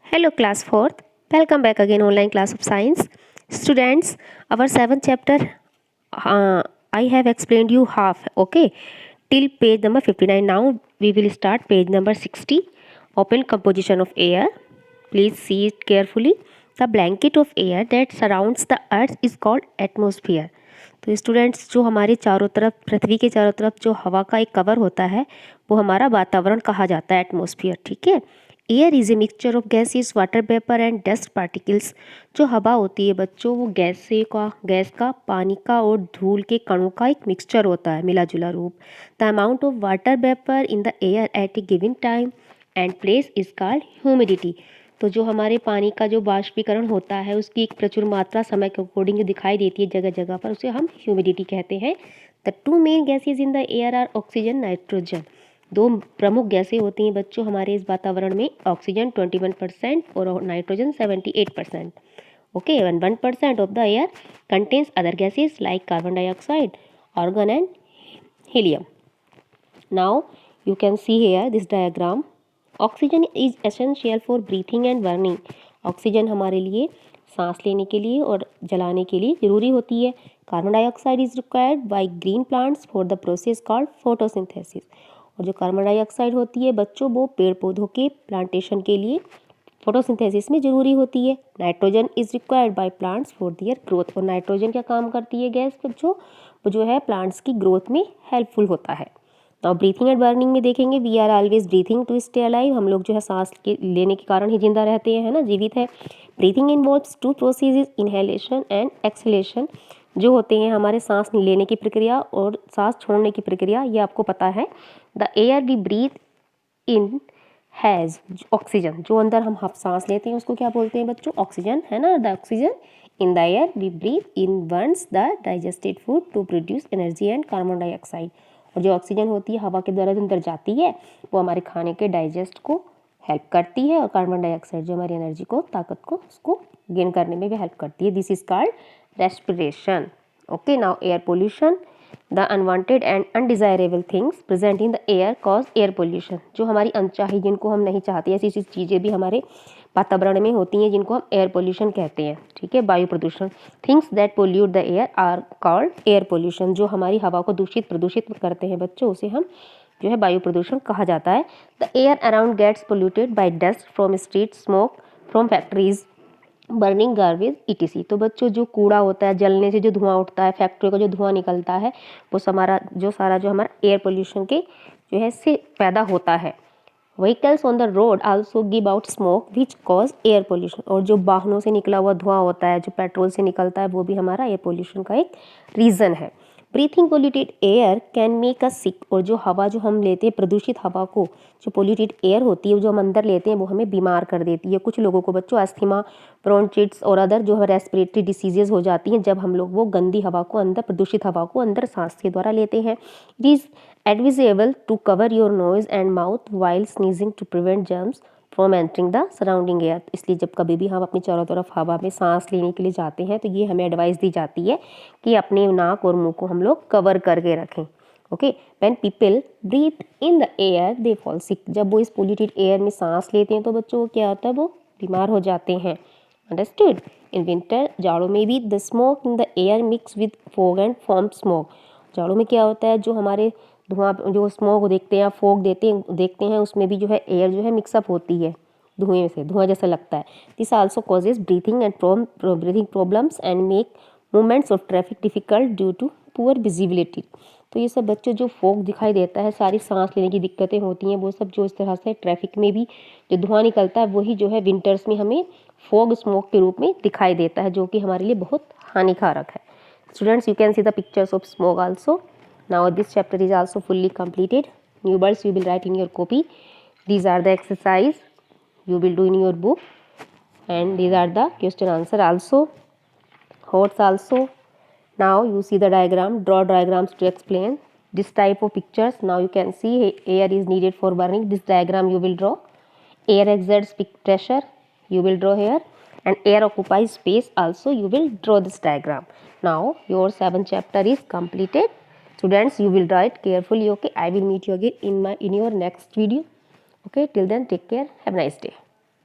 Hello class 4th, welcome back again online class of science. Students, our 7th chapter I have explained you half, okay, till page number 59. Now we will start page number 60, open composition of air. Please see it carefully. The blanket of air that surrounds the earth is called atmosphere. तो students, जो हमारे चारों तरफ पृथ्वी के चारों तरफ जो हवा का एक कवर होता है वो हमारा वातावरण कहा जाता है, एटमॉस्फेयर। ठीक है। Air is a mixture of gases, water vapour and dust particles. जो हवा होती है बच्चों, वो गैस का, पानी का और धूल के कणों का एक मिक्सचर होता है, मिला जुला रूप। The amount of water vapour in the air at A given time and place is called humidity. तो जो हमारे पानी का जो बाष्पीकरण होता है उसकी एक प्रचुर मात्रा समय के अकॉर्डिंग दिखाई देती है जगह जगह पर, उसे हम ह्यूमिडिटी कहते हैं। The two main gases in the air are oxygen, nitrogen. दो प्रमुख गैसें होती हैं बच्चों हमारे इस वातावरण में, ऑक्सीजन 21% और nitrogen 78%। Okay, and 1% of the air contains other gases like carbon dioxide, argon and helium. Now you can see here this diagram. Oxygen is essential for breathing and burning. Oxygen हमारे लिए सांस लेने के लिए और जलाने के लिए ज़रूरी होती है। Carbon dioxide is required by green plants for the process called photosynthesis. और जो कार्बन डाइऑक्साइड होती है बच्चों, वो पेड़ पौधों के प्लांटेशन के लिए फोटोसिंथेसिस में ज़रूरी होती है। Nitrogen is required by plants for their growth. और नाइट्रोजन क्या काम करती है गैस बच्चों, वो जो है प्लांट्स की ग्रोथ में हेल्पफुल होता है। नाउ ब्रीथिंग एंड बर्निंग में देखेंगे, we are always breathing to stay alive. हम लोग जो है सांस के लेने के कारण ही जिंदा रहते हैं, है ना, जीवित है। Breathing involves two processes, inhalation and exhalation. जो होते हैं हमारे सांस लेने की प्रक्रिया और सांस छोड़ने की प्रक्रिया, ये आपको पता है। The air we breathe in has oxygen. जो अंदर हम सांस लेते हैं उसको क्या बोलते हैं बच्चों, ऑक्सीजन, है ना। The oxygen in the air we breathe in burns the digested food to produce energy and carbon dioxide. और जो ऑक्सीजन होती है हवा के द्वारा अंदर जाती है वो हमारे खाने के डाइजेस्ट को हेल्प करती है, और कार्बन डाइऑक्साइड जो हमारी एनर्जी को, ताकत को, उसको गेन करने में भी हेल्प करती है। This is called respiration. Okay, now air pollution. The unwanted and undesirable things present in the air cause air pollution. जो हमारी अनचाही, जिनको हम नहीं चाहते, ऐसी ऐसी चीज़ें भी हमारे वातावरण में होती हैं जिनको हम एयर पोल्यूशन कहते हैं। ठीक है, वायु प्रदूषण। Things that pollute the air are called air pollution. जो हमारी हवा को प्रदूषित करते हैं बच्चों, उसे हम जो है वायु प्रदूषण कहा जाता है। The air around gets polluted by dust from street, smoke from factories, burning garbage ETC. तो बच्चों जो कूड़ा होता है, जलने से जो धुआं उठता है, फैक्ट्री का जो धुआं निकलता है, वो सारा जो हमारा एयर पोल्यूशन के जो है से पैदा होता है। Vehicles on the road also give out smoke which cause air pollution. और जो वाहनों से निकला हुआ धुआं होता है, जो पेट्रोल से निकलता है, वो भी हमारा एयर पोल्यूशन का एक रीज़न है। Breathing polluted air can make us sick. और जो हवा जो हम लेते हैं, प्रदूषित हवा को, जो पोल्यूटेड एयर होती है जो हम अंदर लेते हैं, वो हमें बीमार कर देती है। कुछ लोगों को बच्चों अस्थमा, ब्रोंचिट्स और अदर जो है रेस्पिरेटरी डिसीजेज हो जाती हैं जब हम लोग वो गंदी हवा को अंदर, प्रदूषित हवा को अंदर सांस के द्वारा लेते हैं। It is advisable to cover your nose and mouth while sneezing to prevent germs from entering the surrounding air। इसलिए जब कभी भी हम अपनी चारों तरफ हवा में सांस लेने के लिए जाते हैं तो ये हमें एडवाइस दी जाती है कि अपने नाक और मुंह को हम लोग कवर करके रखें। Okay, when people breathe in the air they fall sick. जब वो इस पोल्यूटेड एयर में सांस लेते हैं तो बच्चों को क्या होता है, वो बीमार हो जाते हैं। अंडरस्टूड। इन विंटर, जाड़ों में भी the smoke in the air mix with fog and form smoke. जाड़ों में क्या होता है, जो हमारे धुआं, जो स्मोक देखते हैं या फोग देखते हैं, उसमें भी जो है एयर जो है मिक्सअप होती है, धुएं से, धुआं जैसा लगता है। This also causes breathing problems and make movements of traffic difficult due to poor visibility. तो ये सब बच्चों जो फोग दिखाई देता है, सारी सांस लेने की दिक्कतें होती हैं, वो सब जो इस तरह से ट्रैफिक में भी जो धुआं निकलता है, वही जो है विंटर्स में हमें फोग स्मोक के रूप में दिखाई देता है, जो कि हमारे लिए बहुत हानिकारक है। Students, you can see the pictures of smoke also. Now this chapter is also fully completed. New words you will write in your copy. These are the exercise you will do in your book, and these are the question answer also, thoughts also. Now you see the diagram, draw diagrams to explain this type of pictures. Now you can see air is needed for burning. This diagram you will draw. Air exerts pressure, you will draw here, and air occupies space also, you will draw this diagram. Now your 7th chapter is completed. Students, you will write carefully. Okay, I will meet you again in your next video. Okay, till then, take care, have a nice day.